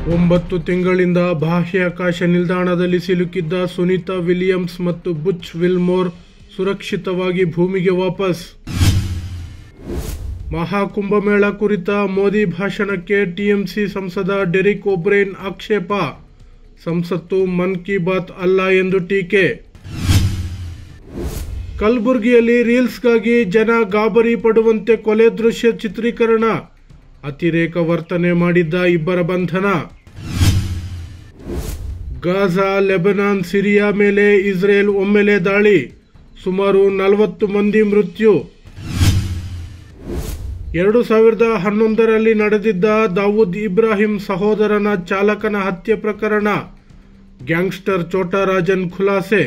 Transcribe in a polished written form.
9 ತಿಂಗಳಿಂದ ಬಾಹ್ಯಾಕಾಶ ನಿಲ್ದಾಣದಲ್ಲಿ ಸಿಲುಕಿದ್ದ ಸುನೀತಾ ವಿಲಿಯಮ್ಸ್ ಮತ್ತು ಬುಚ್ ವಿಲ್ಮೋರ್ ಸುರಕ್ಷಿತವಾಗಿ ಭೂಮಿಗೆ ವಾಪಸ್. ಮಹಾಕುಂಭಮೇಳ ಕುರಿತ ಮೋದಿ ಭಾಷಣಕ್ಕೆ ಟಿಎಂಸಿ ಸಂಸದ ಡೆರಿಕ್ ಒಬ್ರೈನ್ ಆಕ್ಷೇಪ. ಸಂಸತ್ತು ಮನ್ ಕಿ ಬಾತ್ ಅಲ್ಲ ಎಂದು ಟೀಕೆ. ಕಲಬುರಗಿಯಲ್ಲಿ ರೀಲ್ಸ್ಗಾಗಿ ಜನ ಗಾಬರಿ ಪಡುವಂತೆ ಕೊಲೆ ದೃಶ್ಯ ಚಿತ್ರೀಕರಣ. ಅತಿರೇಕ ವರ್ತನೆ ಮಾಡಿದ್ದ ಇಬ್ಬರ ಬಂಧನ. ಗಾಜಾ, ಲೆಬನಾನ್, ಸಿರಿಯಾ ಮೇಲೆ ಇಸ್ರೇಲ್ ಒಮ್ಮೆಲೆ ದಾಳಿ. ಸುಮಾರು 40 ಮಂದಿ ಮೃತ್ಯು. 2011ರಲ್ಲಿ ನಡೆದಿದ್ದ ದಾವೂದ್ ಇಬ್ರಾಹಿಂ ಸಹೋದರನ ಚಾಲಕನ ಹತ್ಯೆ ಪ್ರಕರಣ. ಗ್ಯಾಂಗ್ಸ್ಟರ್ ಛೋಟಾ ರಾಜನ್ ಖುಲಾಸೆ.